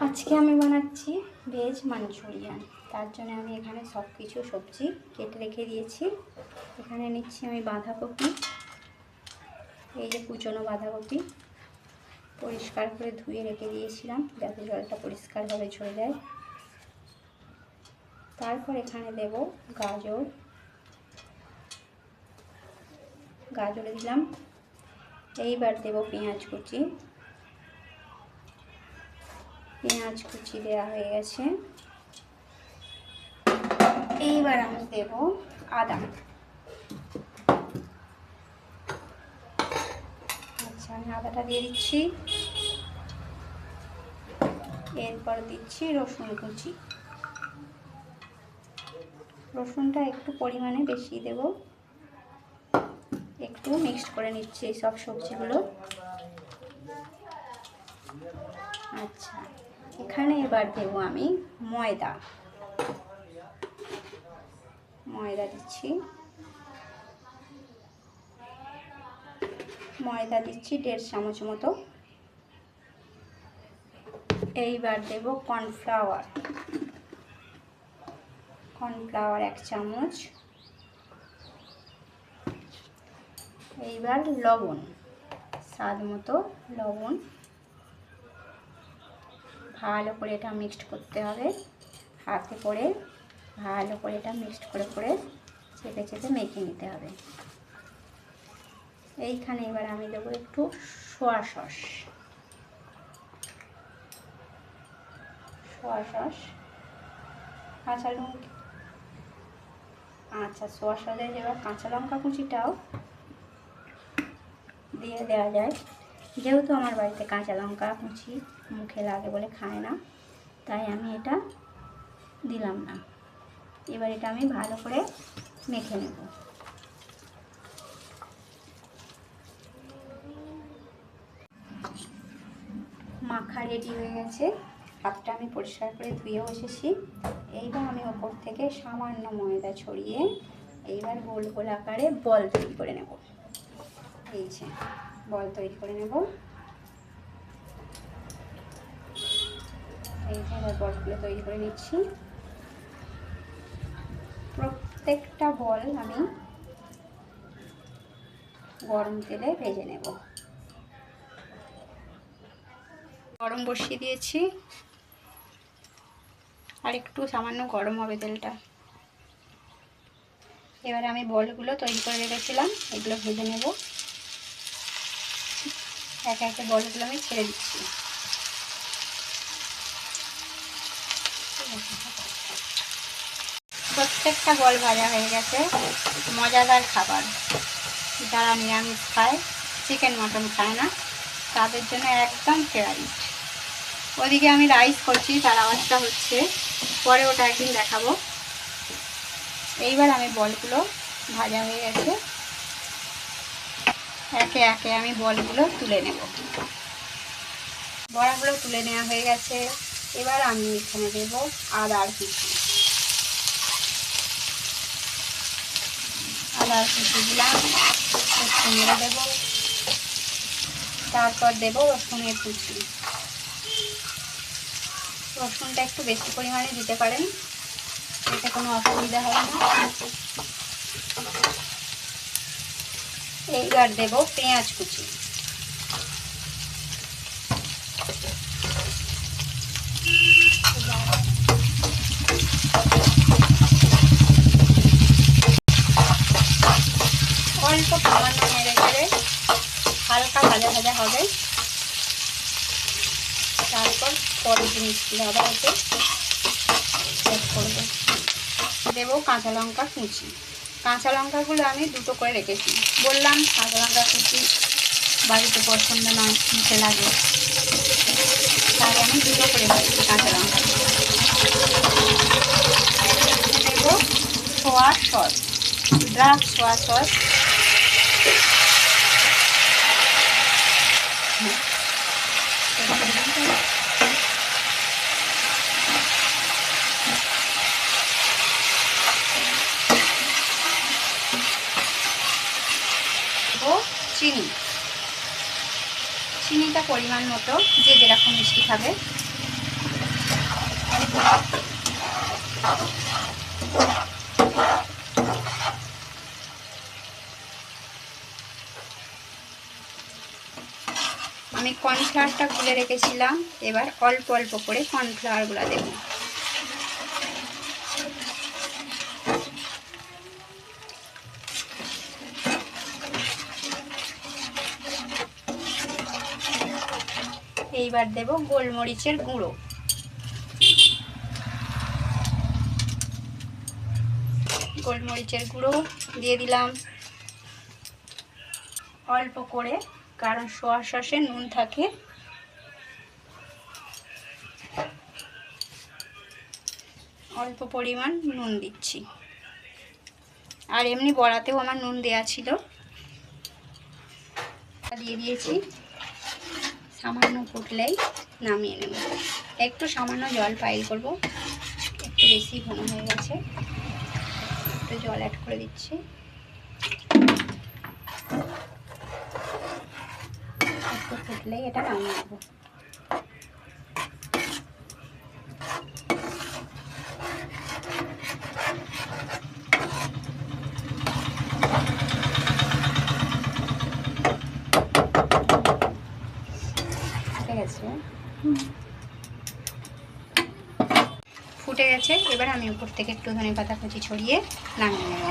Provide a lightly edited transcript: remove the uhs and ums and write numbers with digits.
আজকে আমি বানাচ্ছি ভেজ মাঞ্চুরিয়ান। তার জন্য আমি এখানে সব কিছু সবজি কেটে রেখে দিয়েছি। এখানে নিচ্ছি আমি বাঁধাকপি, এই যে কুচনো বাঁধাকপি পরিষ্কার করে ধুয়ে রেখে দিয়েছিলাম যাতে জলটা পরিষ্কারভাবে ঝরে যায়। তারপর এখানে দেব গাজরে দিলাম। এইবার দেব পেঁয়াজ কুচি দেওয়া হয়ে গেছে। এইবার আমি দেব আদা। আচ্ছা, আমি আদাটা দিয়ে দিচ্ছি। এরপর দিচ্ছি রসুন কুচি। রসুনটা একটু পরিমাণে বেশি দেব। একটু মিক্সড করে নিচ্ছি এই সব সবজিগুলো। আচ্ছা, এখানে এবার দেব আমি ময়দা দিচ্ছি। ময়দা দিচ্ছি 1.5 চামচ মতো। এইবার দেব কর্নফ্লাওয়ার 1 চামচ। এইবার লবণ, স্বাদ মতো লবণ। ভালো করে এটা মিক্সড করতে হবে, হাতে করে ভালো করে এটা মিক্সড করে চেপে মেখে নিতে হবে। এইখানে এবার আমি দেবো একটু সোয়া সস, কাঁচা লঙ্কা। আচ্ছা, সোয়া সসে এবার কাঁচা লঙ্কা কুচিটাও দিয়ে দেওয়া যায়। যেহেতু আমার বাড়িতে কাঁচা লঙ্কা কুচি মুখে লাগে বলে খায় না, তাই আমি এটা দিলাম না। এবার এটা আমি ভালো করে মেখে নেব। মাখা রেডি হয়ে গেছে। হাতটা আমি পরিষ্কার করে ধুয়ে বসেছি। এইবার আমি ওপর থেকে সামান্য ময়দা ছড়িয়ে এইবার গোল গোল আকারে বল তৈরি করে নেব। এই যে বল তৈরি করে নেব। এই যে এবার বলগুলো তৈরি করে নিচ্ছি। প্রত্যেকটা বল আমি গরম তেলে ভেজে নেব। গরম বসিয়ে দিয়েছি, আর একটু সামান্য গরম হবে তেলটা। এবারে আমি বলগুলো তৈরি করে রেখেছিলাম, এগুলো ভেজে নেব। একে একে বলগুলো আমি ছেড়ে দিচ্ছি। প্রত্যেকটা বল ভাজা হয়ে গেছে। মজাদার খাবার, যারা নিরামিষ খায়, চিকেন মটন খায় না, তাদের জন্য একদম ফেভারিট। ওদিকে আমি রাইস করছি, তার আওয়াজটা হচ্ছে, পরে ওটা একদিন দেখাবো। এইবার আমি বলগুলো ভাজা হয়ে গেছে, একে একে আমি বলগুলো তুলে নেব। বড়াগুলো তুলে নেওয়া হয়ে গেছে। এবার আমি এখানে দেব আদার কুচি দিলাম, একটু নেড়ে দেব। তারপর দেব রসুনের কুচি। রসুনটা একটু বেশি পরিমাণে দিতে পারেন, এতে কোনো অসুবিধা হবে না। এইবার দেব পেঁয়াজ কুচি। অল্প সামান্য নেড়ে চেড়ে হালকা ভাজা ভাজা হবে। তারপর পরে জিনিসগুলো আবার এতে সেট করবো। দেবো কাঁচা লঙ্কা কুচি। কাঁচা লঙ্কাগুলো আমি 2টো করে রেখেছি। বললাম কাঁচা লঙ্কা কুচি বাড়িতে পছন্দ নয়, মুখে লাগে, তাই আমি 2টো করে রেখেছি কাঁচা লঙ্কা। দেবো সোয়া সস, ড্রাই সোয়া সস। চিনিটা পরিমাণ মতো, যে যেরকম মিষ্টি খাবে। আমি কর্নফ্লাওয়ারটা গুলে রেখেছিলাম, এবার অল্প অল্প করে কর্নফ্লাওয়ারগুলো দেব। এইবার দেব গোলমরিচের গুঁড়ো। গোলমরিচের গুঁড়ো দিয়ে দিলাম অল্প করে, কারণ সোয়া সসে নুন থাকে। অল্প পরিমাণ নুন দিচ্ছি, আর এমনি বড়াতেও আমার নুন দেয়া ছিল, দিয়ে দিয়েছি। সামান্য ফুটলেই নামিয়ে নেব। একটু সামান্য জল পাইল করব, একটু বেশি ঘন হয়ে গেছে, একটু জল অ্যাড করে দিচ্ছি। একটু ফুটলেই এটা নামিয়ে নেব। ফুটে গেছে, এবার আমি উপর থেকে একটু ধনেপাতা কুচি ছড়িয়ে নামিয়ে নেব।